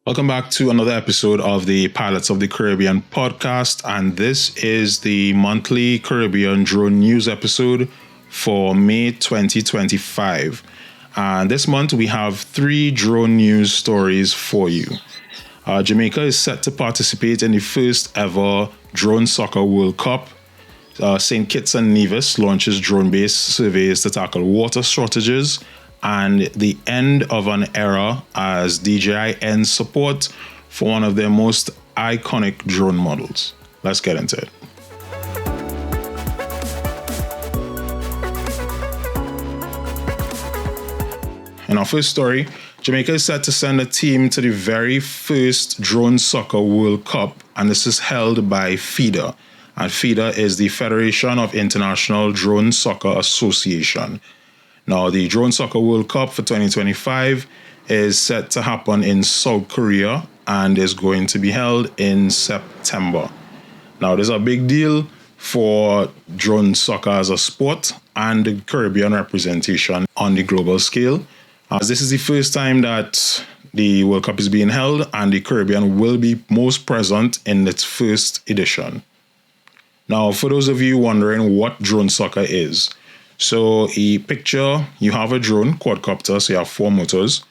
Welcome back to another episode of the Pilots of the Caribbean podcast, and this is the monthly Caribbean drone news episode for May 2025. And this month we have 3 drone news stories for you. Jamaica is set to participate in the first ever Drone Soccer World Cup. St. Kitts and Nevis launches drone-based surveys to tackle water shortages, and the end of an era as DJI ends support for one of their most iconic drone models. Let's get into it. In our first story, Jamaica is set to send a team to the very first Drone Soccer World Cup, and this is held by FIDA. And FIDA is the Federation of International Drone Soccer Association. Now, the Drone Soccer World Cup for 2025 is set to happen in South Korea and is going to be held in September. Now, this is a big deal for drone soccer as a sport and the Caribbean representation on the global scale, as this is the first time that the World Cup is being held and the Caribbean will be most present in its first edition. Now, for those of you wondering what drone soccer is, so a picture, you have a drone, quadcopter, so you have 4 motors,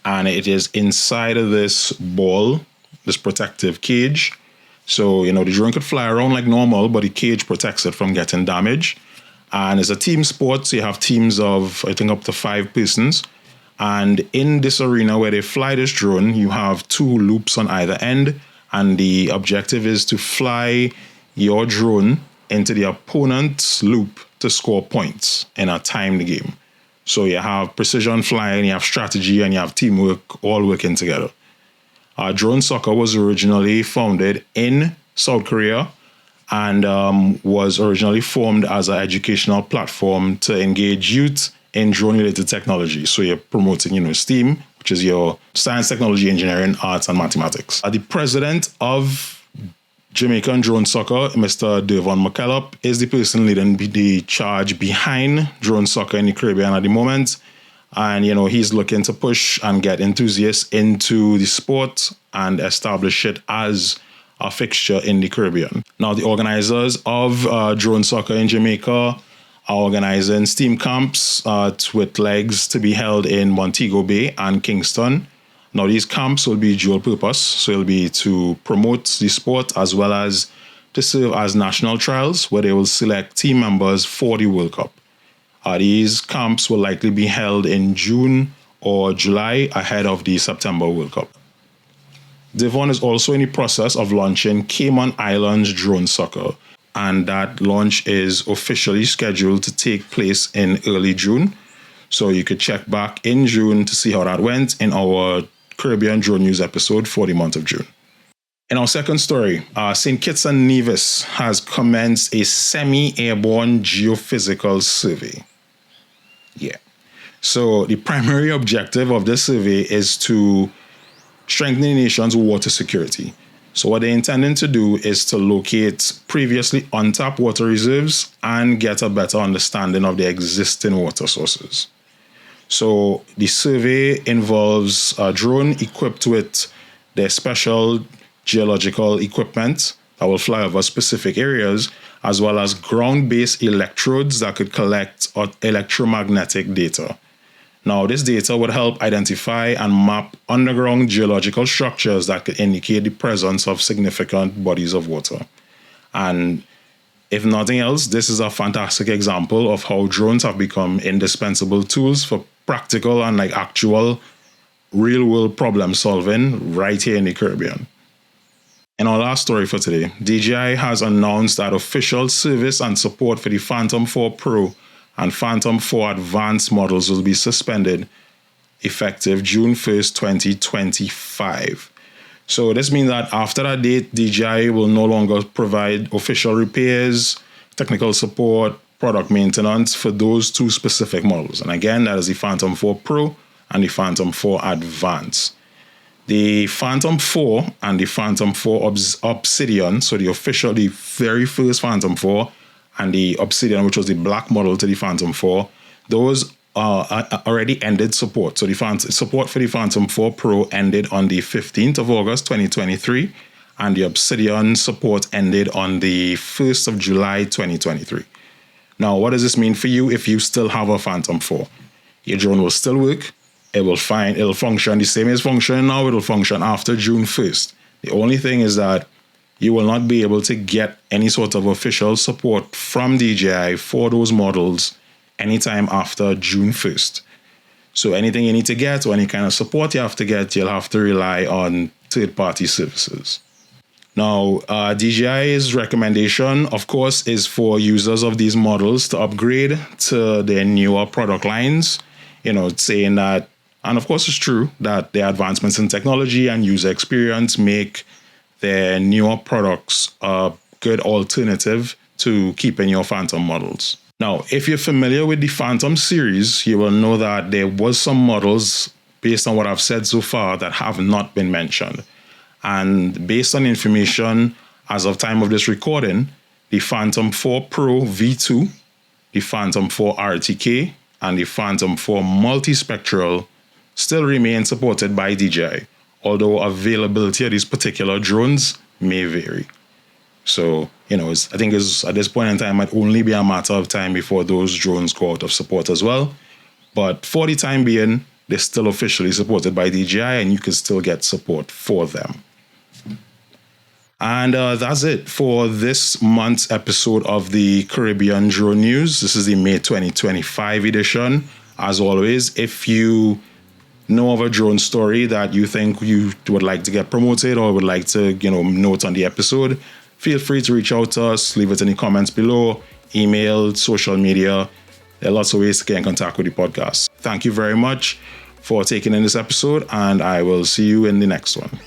and it is inside of this ball, this protective cage. So, the drone could fly around like normal, but the cage protects it from getting damaged. And it's a team sport, so you have teams of, I think, up to 5 persons. And in this arena where they fly this drone, you have 2 loops on either end, and the objective is to fly your drone into the opponent's loop to score points in a timed game. So you have precision flying, you have strategy, and you have teamwork all working together. Drone soccer was originally founded in South Korea and was originally formed as an educational platform to engage youth in drone-related technology. So you're promoting, STEAM, which is your science, technology, engineering, arts, and mathematics. The president of Jamaican Drone Soccer, Mr. Devon McKellop, is the person leading the charge behind drone soccer in the Caribbean at the moment. And, he's looking to push and get enthusiasts into the sport and establish it as a fixture in the Caribbean. Now, the organizers of drone soccer in Jamaica are organizing STEAM camps with legs to be held in Montego Bay and Kingston. Now, these camps will be dual purpose, so it'll be to promote the sport as well as to serve as national trials where they will select team members for the World Cup. These camps will likely be held in June or July ahead of the September World Cup. Devon is also in the process of launching Cayman Islands Drone Soccer, and that launch is officially scheduled to take place in early June. So you could check back in June to see how that went in our Caribbean Drone News episode for the month of June. In our second story, St. Kitts and Nevis has commenced a semi-airborne geophysical survey. So the primary objective of this survey is to strengthen the nation's water security. So what they're intending to do is to locate previously untapped water reserves and get a better understanding of the existing water sources. So the survey involves a drone equipped with their special geological equipment that will fly over specific areas, as well as ground-based electrodes that could collect electromagnetic data. Now, this data would help identify and map underground geological structures that could indicate the presence of significant bodies of water. And if nothing else, this is a fantastic example of how drones have become indispensable tools for practical and actual real-world problem solving right here in the Caribbean. In our last story for today, DJI has announced that official service and support for the Phantom 4 Pro and Phantom 4 Advanced models will be suspended effective June 1st, 2025. So this means that after that date, DJI will no longer provide official repairs, technical support, product maintenance for those 2 specific models. And again, that is the Phantom 4 Pro and the Phantom 4 Advanced. The Phantom 4 and the Phantom 4 Obsidian, so the very first Phantom 4 and the Obsidian, which was the black model to the Phantom 4, those already ended support. So the support for the Phantom 4 Pro ended on the 15th of August 2023, and the Obsidian support ended on the 1st of July 2023. Now, what does this mean for you if you still have a Phantom 4? Your drone will still work. It'll function the same as functioning now. It'll function after June 1st. The only thing is that you will not be able to get any sort of official support from DJI for those models anytime after June 1st. So anything you need to get or any kind of support you have to get, you'll have to rely on third-party services. Now, DJI's recommendation, of course, is for users of these models to upgrade to their newer product lines, saying that, and of course it's true, that the advancements in technology and user experience make their newer products a good alternative to keeping your Phantom models. Now, if you're familiar with the Phantom series, you will know that there was some models, based on what I've said so far, that have not been mentioned. And based on information as of time of this recording, the Phantom 4 Pro V2, the Phantom 4 RTK, and the Phantom 4 Multispectral still remain supported by DJI, although availability of these particular drones may vary. So, I think at this point in time, it might only be a matter of time before those drones go out of support as well. But for the time being, they're still officially supported by DJI, and you can still get support for them. And that's it for this month's episode of the Caribbean Drone News. This is the May 2025 edition. As always, if you know of a drone story that you think you would like to get promoted or would like to, note on the episode, feel free to reach out to us, leave it in the comments below, email, social media. There are lots of ways to get in contact with the podcast. Thank you very much for taking in this episode, and I will see you in the next one.